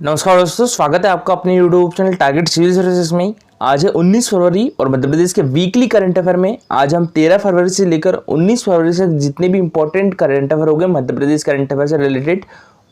नमस्कार दोस्तों, स्वागत है आपका अपने YouTube channel target civil services में। आज है 19 फरवरी और मध्य प्रदेश के वीकली करंट अफेयर में आज हम 13 फरवरी से लेकर 19 फरवरी से जितने भी इंपॉर्टेंट करंट अफेयर हो गए मध्य प्रदेश करंट अफेयर से रिलेटेड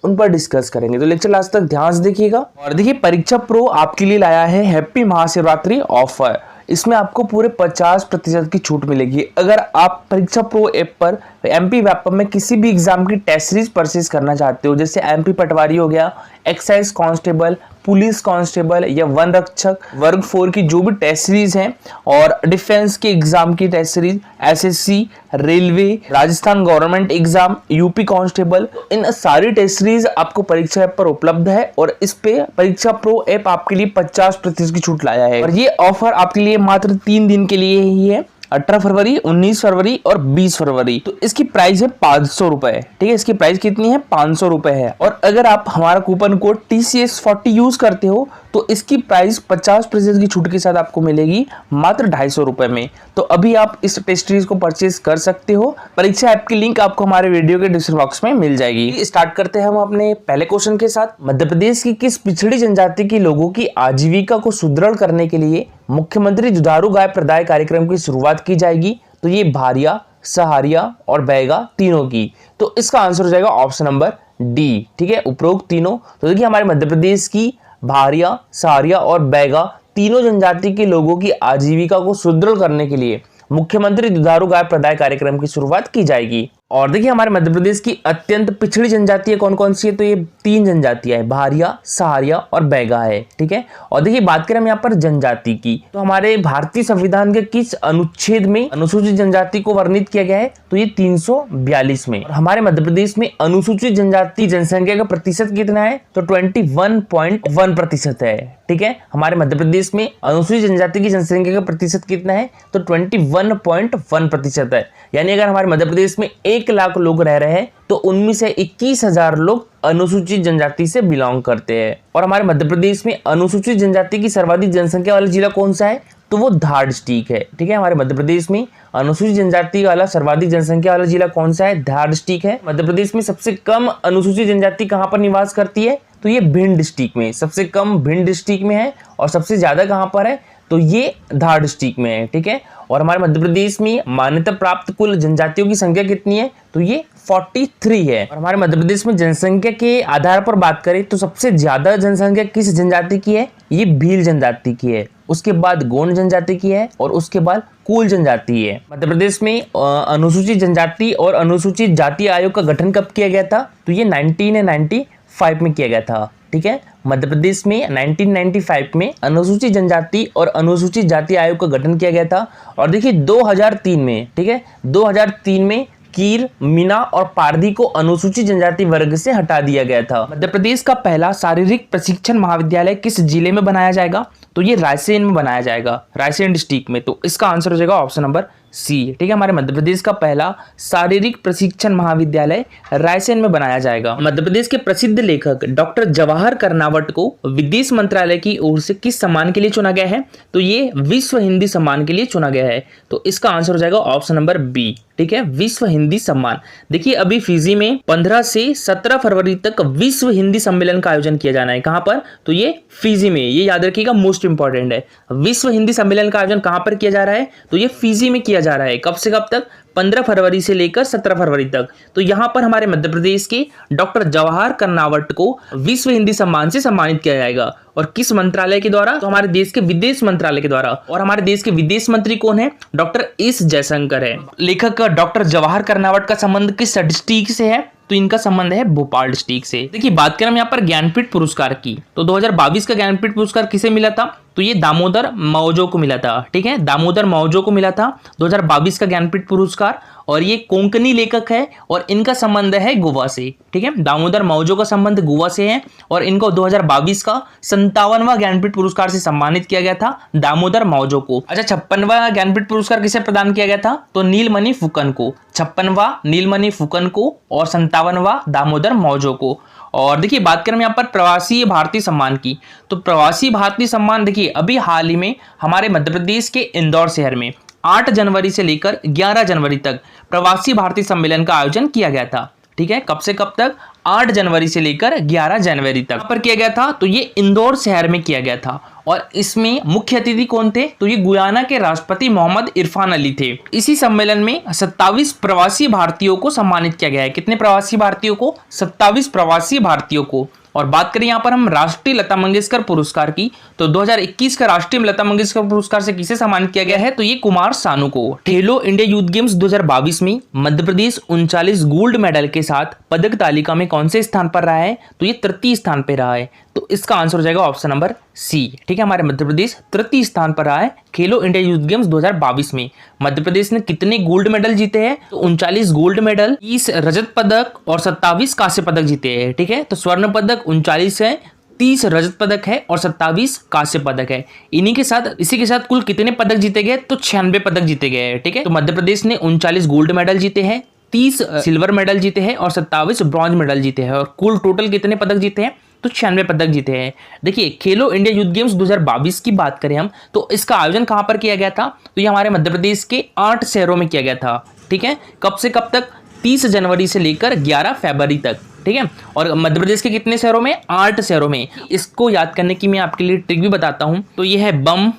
उन पर डिस्कस करेंगे। तो लेक्चर लास्ट तक ध्यान से देखिएगा। और देखिए, परीक्षा प्रो आपके लिए लाया है हैप्पी महाशिवरात्रि ऑफर। इसमें आपको पूरे 50% की छूट मिलेगी अगर आप परीक्षा प्रो ऐप पर एमपी व्यापम में किसी भी एग्जाम की टेस्ट सीरीज परचेज करना चाहते हो, जैसे एमपी पटवारी हो गया, एक्साइज कांस्टेबल, पुलिस कांस्टेबल या वन रक्षक वर्ग 4 की जो भी टेस्ट सीरीज हैं और डिफेंस के एग्जाम की test series, SSC, railway, Rajasthan government exam, UP constable, इन सारी टेस्ट सीरीज आपको परीक्षा ऐप पर उपलब्ध है। और इस पे परीक्षा प्रो ऐप आपके लिए 50% की छूट लाया है। और ये ऑफर आपके लिए मात्र 3 दिन के लिए ही है, 18 फरवरी, 19 फरवरी और 20 फरवरी। तो इसकी प्राइस है 500 रुपए। ठीक है, इसकी प्राइस कितनी है? 500 रुपए है। और अगर आप हमारा कूपन कोड TCS40 यूज करते हो तो इसकी प्राइस 50% की छूट के साथ आपको मिलेगी मात्र 250 रुपए में। तो अभी आप इस टेस्ट सीरीज को परचेज कर सकते हो। परीक्षा ऐप की लिंक आपको हमारे वीडियो के डिस्क्रिप्शन बॉक्स में मिल जाएगी। स्टार्ट करते हैं हम अपने पहले क्वेश्चन के साथ। मध्य प्रदेश की किस पिछड़ी जनजाति के लोगों की आजीविका को सुदृढ़ करने के लिए मुख्यमंत्री दुधारू गाय प्रदाय कार्यक्रम की शुरुआत की जाएगी? तो ये भारिया, सहारिया और बैगा तीनों की। तो इसका आंसर हो जाएगा ऑप्शन नंबर डी। ठीक है, उपरोक्त तीनों। तो देखिए, हमारे मध्य प्रदेश की भारिया, सहारिया और बैगा तीनों जनजाति के लोगों की आजीविका को सुदृढ़ करने के लिए मुख्यमंत्री दुधारू गाय प्रदाय कार्यक्रम की शुरुआत की जाएगी। और देखिए, हमारे मध्य प्रदेश की अत्यंत पिछड़ी जनजातियां कौन कौन सी है? तो ये 3 जनजातियां है, भारिया, सहारिया और बैगा है। ठीक है, और देखिए बात करें हम यहाँ पर जनजाति की, तो हमारे भारतीय संविधान के किस अनुच्छेद में अनुसूचित जनजाति को वर्णित किया गया है? तो ये 342 में। और हमारे मध्य प्रदेश में अनुसूचित जनजाति जनसंख्या का प्रतिशत कितना है? तो 21.1% है। ठीक है, हमारे मध्य प्रदेश में अनुसूचित जनजाति की जनसंख्या का प्रतिशत कितना है? तो 21.1% है। यानी अगर हमारे मध्य प्रदेश में 1 लाख लोग रह रहे हैं तो उनमें से 21,000 लोग अनुसूचित जनजाति से बिलोंग करते हैं। और हमारे मध्य प्रदेश में अनुसूचित जनजाति की सर्वाधिक जनसंख्या वाला जिला कौन सा है? तो वो धार डिस्ट्रिक्ट है। ठीक है, हमारे मध्य प्रदेश में अनुसूचित जनजाति वाला सर्वाधिक जनसंख्या वाला जिला कौन सा है? धार डिस्ट्रिक्ट है। मध्य प्रदेश में सबसे कम अनुसूचित जनजाति कहां पर निवास करती है? तो ये भिंड डिस्ट्रिक्ट में। सबसे कम भिंड डिस्ट्रिक्ट में है और सबसे ज्यादा कहां पर है? तो ये धार डिस्ट्रिक्ट में है। ठीक है, और हमारे मध्य प्रदेश में मान्यता प्राप्त कुल जनजातियों की संख्या कितनी है? तो ये 43 है। और हमारे मध्य प्रदेश में जनसंख्या के आधार पर बात करें तो सबसे ज्यादा जनसंख्या किस जनजाति की है? ये भील जनजाति की है। उसके बाद गोंड जनजाति की है और उसके बाद कूल जनजाति है। मध्य प्रदेश में अनुसूचित जनजाति और अनुसूचित जाति आयोग का गठन कब किया गया था? तो ये 1995 में किया गया था। ठीक है, मध्य प्रदेश में 1995 में अनुसूचित जनजाति और अनुसूचित जाति आयोग का गठन किया गया था। और देखिए 2003 में, ठीक है, 2003 में कीर, मीना और पारधी को अनुसूचित जनजाति वर्ग से हटा दिया गया था। मध्य प्रदेश का पहला शारीरिक प्रशिक्षण महाविद्यालय किस जिले में बनाया जाएगा? तो ये रायसेन में बनाया जाएगा, रायसेन डिस्ट्रिक्ट में। तो इसका आंसर हो जाएगा ऑप्शन नंबर सी। ठीक है, हमारे मध्य प्रदेश का पहला शारीरिक प्रशिक्षण महाविद्यालय रायसेन में बनाया जाएगा। मध्य प्रदेश के प्रसिद्ध लेखक डॉक्टर जवाहर कर्नावट को विदेश मंत्रालय की ओर से किस सम्मान के लिए चुना गया है? तो ये विश्व हिंदी सम्मान के लिए चुना गया है। तो इसका आंसर हो जाएगा ऑप्शन नंबर बी। ठीक है, विश्व हिंदी सम्मान। देखिए, अभी फिजी में 15 से 17 फरवरी तक विश्व हिंदी सम्मेलन का आयोजन किया जाना है। कहां पर? तो ये फिजी में। ये याद रखिएगा, मोस्ट इंपॉर्टेंट है। विश्व हिंदी सम्मेलन का आयोजन कहां पर किया जा रहा है? तो ये फिजी में किया जा रहा है। कब से कब तक? 15 फरवरी से लेकर 17 फरवरी तक। तो यहां पर हमारे मध्य प्रदेश के डॉक्टर जवाहर कर्नावट को विश्व हिंदी सम्मान से सम्मानित किया जाएगा। और किस मंत्रालय के द्वारा? तो हमारे देश के विदेश मंत्रालय के द्वारा। और हमारे देश के विदेश मंत्री कौन है? डॉक्टर एस जयशंकर है। लेखक डॉक्टर जवाहर कर्नावट का संबंध किस डिस्ट्रिक्ट से है? तो इनका संबंध है भोपाल डिस्ट्रिक्ट से। देखिए, बात करें हम यहाँ पर ज्ञानपीठ पुरस्कार की, तो 2022 का ज्ञानपीठ पुरस्कार किसे मिला था? तो ये दामोदर मौजो को मिला था। ठीक है, दामोदर मौजो को मिला था 2022 का ज्ञानपीठ पुरस्कार। और ये कोंकणी लेखक है और इनका संबंध है गोवा से। ठीक है, दामोदर मौजो का संबंध गोवा से है और इनको 2022 का 57वां ज्ञानपीठ पुरस्कार से सम्मानित किया गया था दामोदर मौजो को। अच्छा, 56वां ज्ञानपीठ पुरस्कार किसे प्रदान किया गया था? तो नीलमणि फुकन को। 56वां नीलमणि फुकन को और 57वां दामोदर मौजो को। और देखिए, बात करें यहाँ पर प्रवासी भारतीय सम्मान की, तो प्रवासी भारतीय सम्मान देखिए अभी हाल ही में हमारे मध्य प्रदेश के इंदौर शहर में 8 जनवरी से लेकर 11 जनवरी तक प्रवासी भारतीय सम्मेलन का आयोजन किया गया था। ठीक है, कब से कब तक? 8 जनवरी से लेकर 11 जनवरी तक पर किया गया था। तो ये इंदौर शहर में किया गया था और इसमें मुख्य अतिथि कौन थे? तो ये गुयाना के राष्ट्रपति मोहम्मद इरफान अली थे। इसी सम्मेलन में 27 प्रवासी भारतीयों को सम्मानित किया गया है। कितने प्रवासी भारतीयों को? 27 प्रवासी भारतीयों को। और बात करें यहाँ पर हम राष्ट्रीय लता मंगेशकर पुरस्कार की, तो 2021 का राष्ट्रीय लता मंगेशकर पुरस्कार से किसे सम्मानित किया गया है? तो ये कुमार सानू को। खेलो इंडिया यूथ गेम्स 2022 में मध्य प्रदेश 39 गोल्ड मेडल के साथ पदक तालिका में कौन से स्थान पर रहा है? तो ये तृतीय स्थान पर रहा है। तो इसका आंसर हो जाएगा ऑप्शन नंबर सी। ठीक है, हमारे मध्य प्रदेश तृतीय स्थान पर रहा है खेलो इंडिया यूथ गेम्स 2022 में। मध्य प्रदेश ने कितने गोल्ड मेडल जीते हैं? तो 39 गोल्ड मेडल, 30 रजत पदक और 27 कांस्य पदक जीते हैं। ठीक है, तो स्वर्ण पदक 39 है, 30 रजत पदक है और 27 कांस्य पदक है। इसी के साथ कुल कितने पदक जीते गए? तो 96 पदक जीते गए। ठीक है, तो मध्य प्रदेश ने 39 गोल्ड मेडल जीते हैं, 30 सिल्वर मेडल जीते हैं और 27 ब्रॉन्ज मेडल जीते हैं। और कुल टोटल कितने पदक जीते हैं? तो 96 पदक जीते हैं। देखिए, खेलो इंडिया यूथ गेम्स 2022 की बात करें हम, तो इसका आयोजन कहां पर किया गया था? तो ये हमारे मध्य प्रदेश के 8 शहरों में किया गया था। ठीक है, कब से कब तक? 30 जनवरी से लेकर 11 फरवरी तक। ठीक है, और मध्य प्रदेश के कितने शहरों में? 8 शहरों में। इसको याद करने की मैं आपके लिए ट्रिक भी बताता हूं। तो ये है बम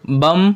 बम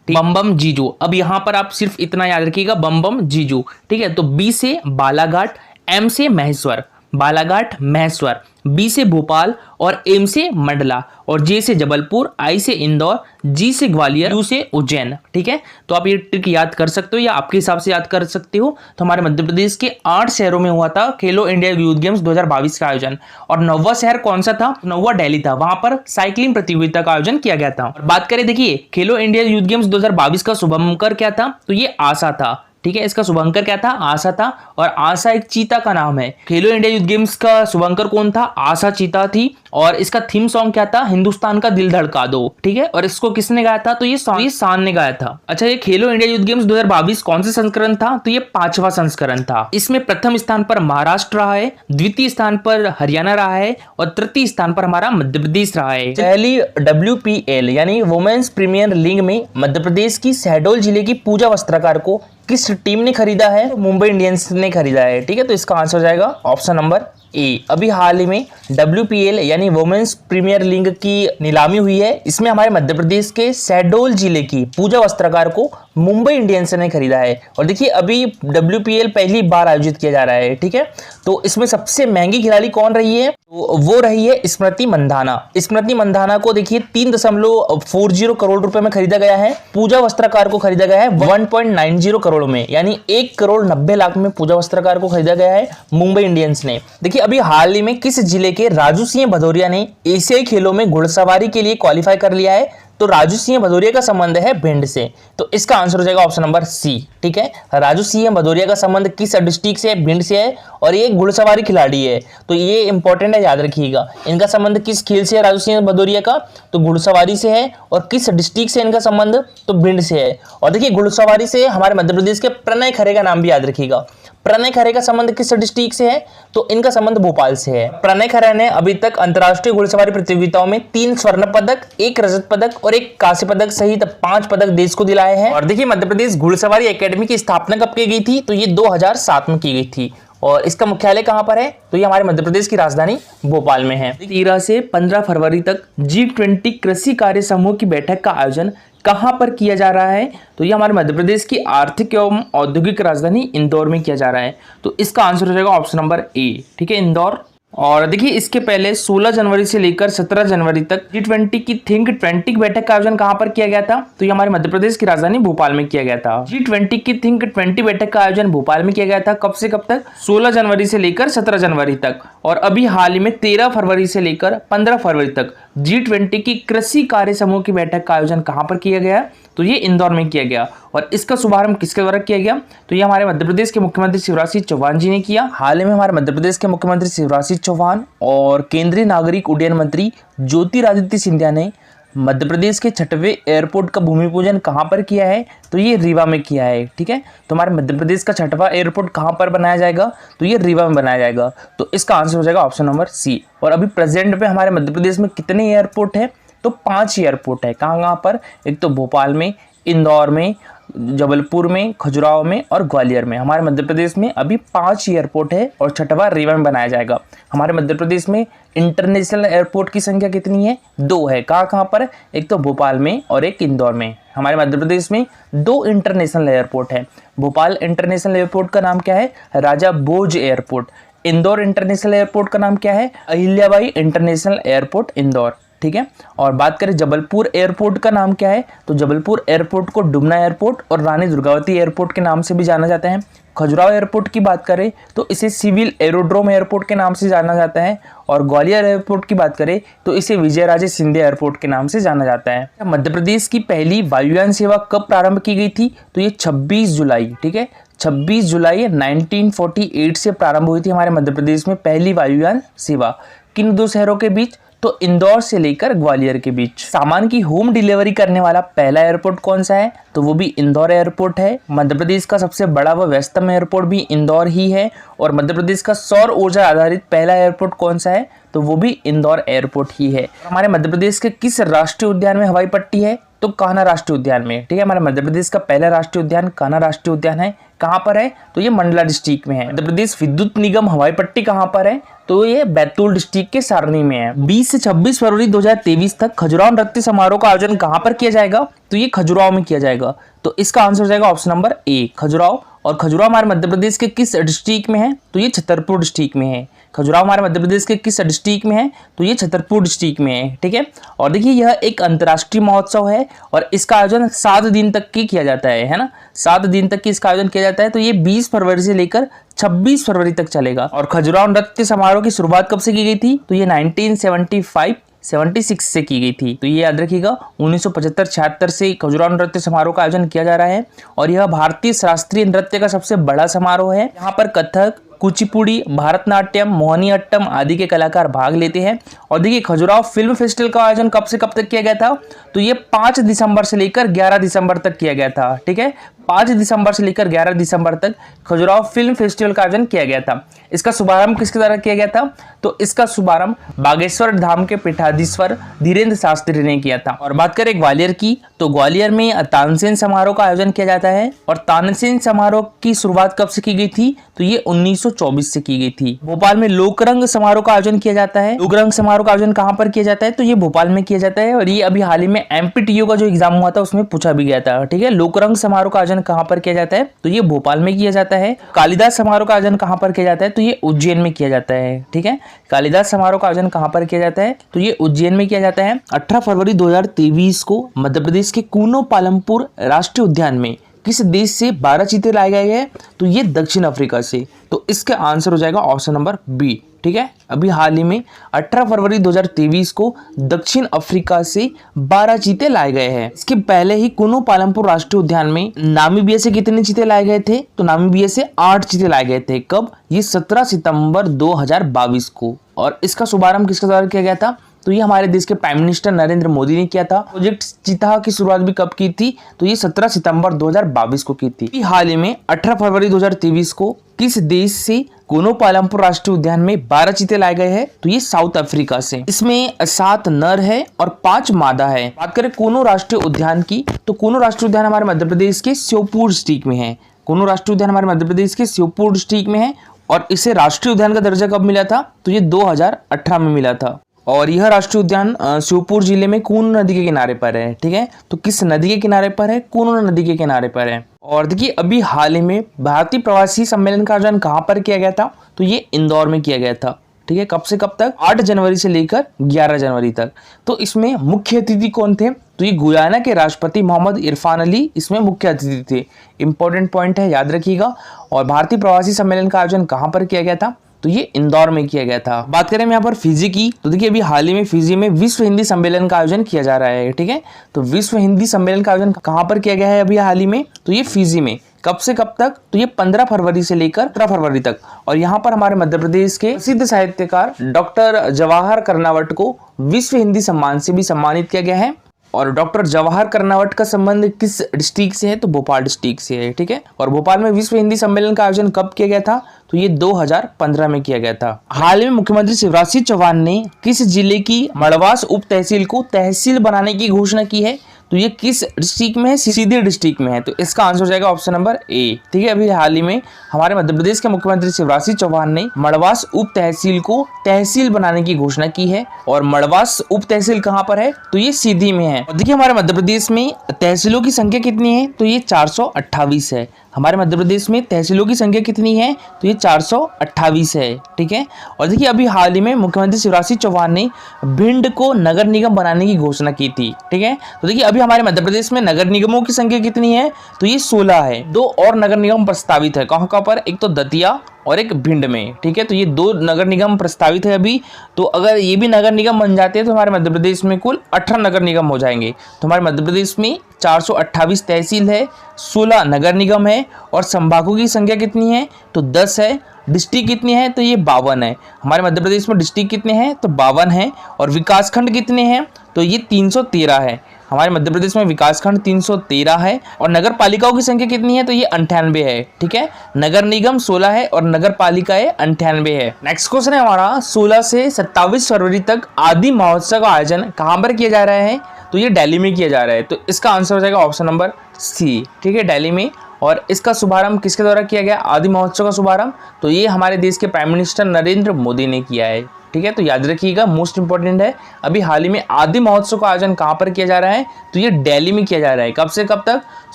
बम बम जीजू। अब यहां पर आप सिर्फ इतना याद रखिएगा, बम बम जीजू। ठीक है, तो बी से बालाघाट, एम से महेश्वर, बालाघाट महेश्वर, बी से भोपाल और एम से मंडला और जे से जबलपुर, आई से इंदौर, जी से ग्वालियर, यू से उज्जैन। ठीक है, तो आप ये ट्रिक याद कर सकते हो या आपके हिसाब से याद कर सकते हो। तो हमारे मध्य प्रदेश के 8 शहरों में हुआ था खेलो इंडिया यूथ गेम्स 2022 का आयोजन। और 9वां शहर कौन सा था? 9वां दिल्ली था। वहां पर साइकिलिंग प्रतियोगिता का आयोजन किया गया था। और बात करें, देखिए, खेलो इंडिया यूथ गेम्स 2022 का शुभंकर क्या था? तो ये आशा था। ठीक है, इसका शुभंकर क्या था? आशा था। और आशा एक चीता का नाम है। खेलो इंडिया यूथ गेम्स का शुभंकर कौन था? आशा चीता थी। और इसका थीम सॉन्ग क्या था? हिंदुस्तान का दिल धड़का दो। ठीक है, और इसको किसने गाया था? तो ये शान ने गाया था। अच्छा, ये खेलो इंडिया यूथ गेम्स 2022 कौन से संस्करण था? तो ये 5वां संस्करण था। इसमें प्रथम स्थान पर महाराष्ट्र रहा है, द्वितीय स्थान पर हरियाणा रहा है और तृतीय स्थान पर हमारा मध्य प्रदेश रहा है। पहली WPL यानी वुमेन्स प्रीमियर लीग में मध्य प्रदेश की शहडोल जिले की पूजा वस्त्राकार को किस टीम ने खरीदा है? मुंबई इंडियंस ने खरीदा है। ठीक है, तो इसका आंसर हो जाएगा ऑप्शन नंबर ए। अभी हाल ही में WPL यानी वुमेन्स प्रीमियर लीग की नीलामी हुई है। इसमें हमारे मध्य प्रदेश के शहडोल जिले की पूजा वस्त्राकार को मुंबई इंडियंस ने खरीदा है। और देखिए, अभी WPL पहली बार आयोजित किया जा रहा है। ठीक है, तो इसमें सबसे महंगी खिलाड़ी कौन रही है? तो वो रही है स्मृति मंधाना। स्मृति मंधाना को देखिए 3.40 करोड़ रुपए में खरीदा गया है। पूजा वस्त्राकार को खरीदा गया है 1.90 करोड़ में, यानी 1 करोड़ 90 लाख में पूजा वस्त्राकार को खरीदा गया है मुंबई इंडियंस ने। देखिए, अभी हाल ही में किस जिले के राजू सिंह भदौरिया ने एशियाई खेलों में घुड़सवारी के लिए क्वालिफाई कर लिया है? तो राजू सिंह भदौरिया का संबंध है भिंड से। तो इसका आंसर हो जाएगा ऑप्शन नंबर सी। ठीक है, राजू सिंह भदौरिया का संबंध किस डिस्ट्रिक्ट से है? भिंड से है और ये घुड़सवारी खिलाड़ी है। तो ये इंपॉर्टेंट है, याद रखिएगा। इनका संबंध किस खेल से है राजू सिंह भदौरिया का? तो घुड़सवारी से है। और किस डिस्ट्रिक्ट से इनका संबंध? तो भिंड से है। और देखिए, घुड़सवारी से हमारे मध्य प्रदेश के प्रणय खरे का नाम भी याद रखिएगा। प्रणय खरे का संबंध किस डिस्ट्रिक्ट से है? तो इनका संबंध भोपाल से है। प्रणय खरे ने अभी तक अंतर्राष्ट्रीय घुड़सवारी प्रतियोगिताओं में 3 स्वर्ण पदक, 1 रजत पदक और 1 कांस्य पदक सहित 5 पदक देश को दिलाए हैं। और देखिए, मध्य प्रदेश घुड़सवारी एकेडमी की स्थापना कब की गई थी? तो ये 2007 में की गई थी। और इसका मुख्यालय कहां पर है? तो ये हमारे मध्य प्रदेश की राजधानी भोपाल में है। 13 से 15 फरवरी तक G20 कृषि कार्य समूह की बैठक का आयोजन कहां पर किया जा रहा है? तो ये हमारे मध्य प्रदेश की आर्थिक एवं औद्योगिक राजधानी इंदौर में किया जा रहा है। तो इसका आंसर हो जाएगा ऑप्शन नंबर ए। ठीक है, इंदौर। और देखिए, इसके पहले 16 जनवरी से लेकर 17 जनवरी तक G20 की थिंक 20 बैठक का आयोजन कहां पर किया गया था? तो ये हमारे मध्य प्रदेश की राजधानी भोपाल में किया गया था। G20 की थिंक 20 बैठक का आयोजन भोपाल में किया गया था। कब से कब तक? 16 जनवरी से लेकर 17 जनवरी तक। और अभी हाल ही में 13 फरवरी से लेकर 15 फरवरी तक G20 की कृषि कार्य समूह की बैठक का आयोजन कहां पर किया गया? तो ये इंदौर में किया गया। और इसका शुभारंभ किसके द्वारा किया गया? तो ये हमारे मध्य प्रदेश के मुख्यमंत्री शिवराज सिंह चौहान जी ने किया। हाल ही में हमारे मध्य प्रदेश के मुख्यमंत्री शिवराज सिंह चौहान और केंद्रीय नागरिक उड्डयन मंत्री ज्योतिरादित्य सिंधिया ने मध्य प्रदेश के 6वें एयरपोर्ट का भूमि पूजन कहां पर किया है? तो ये रीवा में किया है। ठीक है, तो हमारे मध्य प्रदेश का 6वां एयरपोर्ट कहां पर बनाया जाएगा? तो ये रीवा में बनाया जाएगा। तो इसका आंसर हो जाएगा ऑप्शन नंबर सी। और अभी प्रेजेंट पे हमारे मध्य प्रदेश में कितने एयरपोर्ट है? तो 5 एयरपोर्ट है। कहाँ पर? एक तो भोपाल में, इंदौर में, जबलपुर में, खजुराहो में और ग्वालियर में। हमारे मध्य प्रदेश में अभी 5 एयरपोर्ट है और 6वां रेवा में बनाया जाएगा। हमारे मध्य प्रदेश में इंटरनेशनल एयरपोर्ट की संख्या कितनी है? 2 है। कहाँ पर? एक तो भोपाल में और एक इंदौर में। हमारे मध्य प्रदेश में 2 इंटरनेशनल एयरपोर्ट है। भोपाल इंटरनेशनल एयरपोर्ट का नाम क्या है? राजा भोज एयरपोर्ट। इंदौर इंटरनेशनल एयरपोर्ट का नाम क्या है? Ahilyabai international airport Indore. ठीक है। और बात करें जबलपुर एयरपोर्ट का नाम क्या है, तो जबलपुर एयरपोर्ट को डुमना एयरपोर्ट और रानी दुर्गावती एयरपोर्ट के नाम से भी जाना जाता है। खजुराहो एयरपोर्ट की बात करें तो इसे सिविल एरोड्रोम एयरपोर्ट के नाम से जाना जाता है। और ग्वालियर एयरपोर्ट की बात करें तो इसे विजयराजे सिंधिया एयरपोर्ट के नाम से जाना जाता है। मध्य प्रदेश की पहली वायुयान सेवा कब प्रारंभ की गई थी? तो ये 26 जुलाई, ठीक है, 26 जुलाई 1948 से प्रारंभ हुई थी हमारे मध्य प्रदेश में पहली वायुयान सेवा। किन 2 शहरों के बीच? तो इंदौर से लेकर ग्वालियर के बीच। सामान की होम डिलीवरी करने वाला पहला एयरपोर्ट कौन सा है? तो वो भी इंदौर एयरपोर्ट है। मध्य प्रदेश का सबसे बड़ा व व्यस्तम एयरपोर्ट भी इंदौर ही है। और मध्य प्रदेश का सौर ऊर्जा आधारित पहला एयरपोर्ट कौन सा है? तो वो भी इंदौर एयरपोर्ट ही है। हमारे मध्य प्रदेश के किस राष्ट्रीय उद्यान में हवाई पट्टी है? तो कान्हा राष्ट्रीय उद्यान में। ठीक है, हमारे मध्य प्रदेश का पहला राष्ट्रीय उद्यान कान्हा राष्ट्रीय उद्यान है। कहाँ पर है? तो ये मंडला डिस्ट्रिक्ट में है। मध्य प्रदेश विद्युत निगम हवाई पट्टी कहाँ पर है? तो ये बैतूल डिस्ट्रिक्ट के सारनी में है। 20 से 26 फरवरी 2023 तक खजुराहो नृत्य समारोह का आयोजन कहाँ पर किया जाएगा? तो ये खजुराहो में किया जाएगा। तो इसका आंसर हो जाएगा ऑप्शन नंबर ए, खजुराहो। और खजुराहो हमारे मध्य प्रदेश के किस डिस्ट्रिक्ट में है? तो ये छतरपुर डिस्ट्रिक्ट में है। खजुराहो हमारे मध्य प्रदेश के किस डिस्ट्रिक्ट में है? तो ये छतरपुर डिस्ट्रिक्ट में है। ठीक है। और देखिए यह एक अंतर्राष्ट्रीय महोत्सव है और इसका आयोजन 7 दिन तक की किया जाता है ना, 7 दिन तक की इसका आयोजन किया जाता है। तो ये 20 फरवरी से लेकर 26 फरवरी तक चलेगा। और खजुराहो नृत्य समारोह की शुरुआत कब से की गई थी? तो ये 1976 से की गई थी। तो ये याद रखिएगा 1975-76 से खजुराहो नृत्य समारोह का आयोजन किया जा रहा है। और यह भारतीय शास्त्रीय नृत्य का सबसे बड़ा समारोह है। यहाँ पर कथक, कुचिपुड़ी, भारतनाट्यम, मोहिनीअट्टम आदि के कलाकार भाग लेते हैं। और देखिए खजुराहो फिल्म फेस्टिवल का आयोजन कब से कब तक किया गया था? तो ये 5 दिसंबर से लेकर 11 दिसंबर तक किया गया था। ठीक है, 5 दिसंबर से लेकर 11 दिसंबर तक खजुराहो फिल्म फेस्टिवल का आयोजन किया गया था। इसका शुभारंभ किसके द्वारा किया गया था? तो इसका शुभारंभ बागेश्वर धाम के पीठाधीश्वर धीरेन्द्र शास्त्री ने किया था। और बात करें ग्वालियर की, तो ग्वालियर में तानसेन समारोह का आयोजन किया जाता है। और तानसेन समारोह की शुरुआत कब से की गई थी? तो ये 1924 से की गई थी। भोपाल में लोकरंग समारोह का आयोजन किया जाता है। लोकरंग समारोह का आयोजन कहाँ पर किया जाता है? तो ये भोपाल में किया जाता है। और ये अभी हाल ही में MPTU का जो एग्जाम हुआ था उसमें पूछा भी गया था। ठीक है, लोकरंग समारोह का आयोजन कहाँ पर किया जाता है? तो ये भोपाल में किया जाता है। कालिदास समारोह का आयोजन कहाँ पर किया जाता है? तो ये उज्जैन में किया जाता है। ठीक है, कालिदास समारोह का आयोजन कहाँ पर किया जाता है? तो ये उज्जैन में किया जाता है। 18 फरवरी 2023 को मध्य प्रदेश के कूनो पालमपुर राष्ट्रीय उद्यान में किस देश से 12 चीते लाए गए हैं? तो ये दक्षिण अफ्रीका से। तो इसका आंसर हो जाएगा ऑप्शन नंबर बी। ठीक है, अभी हाल ही में 18 फरवरी 2023 को दक्षिण अफ्रीका से 12 चीते लाए गए हैं। इसके पहले ही कूनो पालमपुर राष्ट्रीय उद्यान में नामीबिया से कितने चीते लाए गए थे? तो नामीबिया से 8 चीते लाए गए थे। कब? ये 17 सितंबर 2022 को। और इसका शुभारंभ किसके द्वारा किया गया था? तो ये हमारे देश के प्राइम मिनिस्टर नरेंद्र मोदी ने किया था। प्रोजेक्ट चीता की शुरुआत भी कब की थी? तो ये 17 सितंबर 2022 को की थी। हाल ही में 18 फरवरी 2023 को किस देश से कूनो पालमपुर राष्ट्रीय उद्यान में 12 चीते लाए गए हैं? तो ये साउथ अफ्रीका से। इसमें 7 नर है और 5 मादा है। बात करें कूनो राष्ट्रीय उद्यान की, तो कूनो राष्ट्रीय उद्यान हमारे मध्य प्रदेश के श्योपुर डिस्ट्रिक्ट में है। कूनो राष्ट्रीय उद्यान हमारे मध्य प्रदेश के श्योपुर डिस्ट्रिक्ट में है। और इसे राष्ट्रीय उद्यान का दर्जा कब मिला था? तो ये 2018 में मिला था। और यह राष्ट्रीय उद्यान श्योपुर जिले में कूनो नदी के किनारे पर है। ठीक है, तो किस नदी के किनारे पर है? कूनो नदी के किनारे पर है। और देखिए अभी हाल ही में भारतीय प्रवासी सम्मेलन का आयोजन कहाँ पर किया गया था? तो ये इंदौर में किया गया था। ठीक है, कब से कब तक? 8 जनवरी से लेकर 11 जनवरी तक। तो इसमें मुख्य अतिथि कौन थे? तो ये गुयाना के राष्ट्रपति मोहम्मद इरफान अली इसमें मुख्य अतिथि थे। इंपॉर्टेंट पॉइंट है, याद रखिएगा। और भारतीय प्रवासी सम्मेलन का आयोजन कहाँ पर किया गया था? तो ये इंदौर में किया गया था। बात करें हम यहाँ पर फिजी की, तो देखिए अभी हाल ही में फिजी में विश्व हिंदी सम्मेलन का आयोजन किया जा रहा है। ठीक है, तो विश्व हिंदी सम्मेलन का आयोजन कहाँ पर किया गया है अभी हाल ही में? तो ये फिजी में। कब से कब तक? तो ये 15 फरवरी से लेकर 17 फरवरी तक। और यहाँ पर हमारे मध्य प्रदेश के प्रसिद्ध साहित्यकार डॉक्टर जवाहर कर्नावट को विश्व हिंदी सम्मान से भी सम्मानित किया गया है। और डॉक्टर जवाहर कर्नावट का संबंध किस डिस्ट्रिक्ट से है? तो भोपाल डिस्ट्रिक्ट से है। ठीक है, और भोपाल में विश्व हिंदी सम्मेलन का आयोजन कब किया गया था? तो ये 2015 में किया गया था। हाल में मुख्यमंत्री शिवराज सिंह चौहान ने किस जिले की मड़वास उप तहसील को तहसील बनाने की घोषणा की है? तो ये किस डिस्ट्रिक्ट में है? सीधी डिस्ट्रिक्ट में है। तो इसका आंसर हो जाएगा ऑप्शन नंबर ए। ठीक है, अभी हाल ही में हमारे मध्य प्रदेश के मुख्यमंत्री शिवराज सिंह चौहान ने मड़वास उप तहसील को तहसील बनाने की घोषणा की है। और मड़वास उप तहसील कहाँ पर है? तो ये सीधी में है। और देखिए हमारे मध्य प्रदेश में तहसीलों की संख्या कितनी है? तो ये 428 है। हमारे मध्य प्रदेश में तहसीलों की संख्या कितनी है? तो ये 428 है। ठीक है, और देखिए अभी हाल ही में मुख्यमंत्री शिवराज सिंह चौहान ने भिंड को नगर निगम बनाने की घोषणा की थी। ठीक है, तो देखिए अभी हमारे मध्य प्रदेश में नगर निगमों की संख्या कितनी है? तो ये 16 है। 2 और नगर निगम प्रस्तावित है। कहाँ कहाँ पर? एक तो दतिया और एक भिंड में। ठीक है, तो ये 2 नगर निगम प्रस्तावित है अभी। तो अगर ये भी नगर निगम बन जाते हैं तो हमारे मध्य प्रदेश में कुल 18 नगर निगम हो जाएंगे। तो हमारे मध्य प्रदेश में 428 तहसील है, 16 नगर निगम है और संभागों की संख्या कितनी है? तो 10 है। डिस्ट्रिक्ट कितनी है? तो ये 52 है। हमारे मध्य प्रदेश में डिस्ट्रिक्ट कितने हैं? तो 52 है। और विकासखंड कितने हैं? तो ये 313 है। हमारे मध्य प्रदेश में विकासखंड 313 है। और नगर पालिकाओं की संख्या कितनी है? तो ये 98 है। ठीक है, नगर निगम 16 है और नगर पालिकाएं 98 है। नेक्स्ट क्वेश्चन है हमारा, 16 से 27 फरवरी तक आदि महोत्सव का आयोजन कहाँ पर किया जा रहा है? तो ये दिल्ली में किया जा रहा है। तो इसका आंसर हो जाएगा ऑप्शन नंबर सी। ठीक है, दिल्ली में। और इसका शुभारंभ किसके द्वारा किया गया? आदि महोत्सव का शुभारंभ तो ये हमारे देश के प्राइम मिनिस्टर नरेंद्र मोदी ने किया है। ठीक है, तो याद रखिएगा, मोस्ट इंपॉर्टेंट है। अभी हाल ही में आदि महोत्सव का आयोजन कहाँ पर किया जा रहा है? तो ये दिल्ली में किया जा रहा है। कब से कब तक?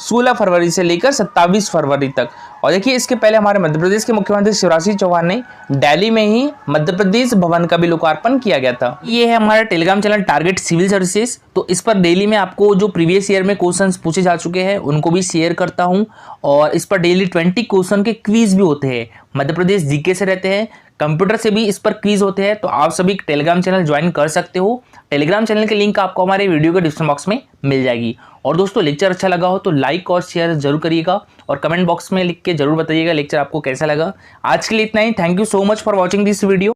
16 फरवरी से लेकर 27 फरवरी तक। और देखिए इसके पहले हमारे मध्य प्रदेश के मुख्यमंत्री शिवराज सिंह चौहान ने दिल्ली में ही मध्य प्रदेश भवन का भी लोकार्पण किया गया था। ये है हमारा Telegram channel target civil services. तो इस पर डेली में आपको जो प्रीवियस ईयर में क्वेश्चंस पूछे जा चुके हैं उनको भी शेयर करता हूँ। और इस पर डेली 20 क्वेश्चन के क्विज भी होते हैं। मध्य प्रदेश जीके से रहते हैं, कंप्यूटर से भी इस पर क्विज होते हैं। तो आप सभी टेलीग्राम चैनल ज्वाइन कर सकते हो। टेलीग्राम चैनल के लिंक आपको हमारे वीडियो के डिस्क्रिप्शन बॉक्स में मिल जाएगी। और दोस्तों लेक्चर अच्छा लगा हो तो लाइक और शेयर जरूर करिएगा और कमेंट बॉक्स में लिख के जरूर बताइएगा लेक्चर आपको कैसा लगा। आज के लिए इतना ही। Thank you so much for watching this video.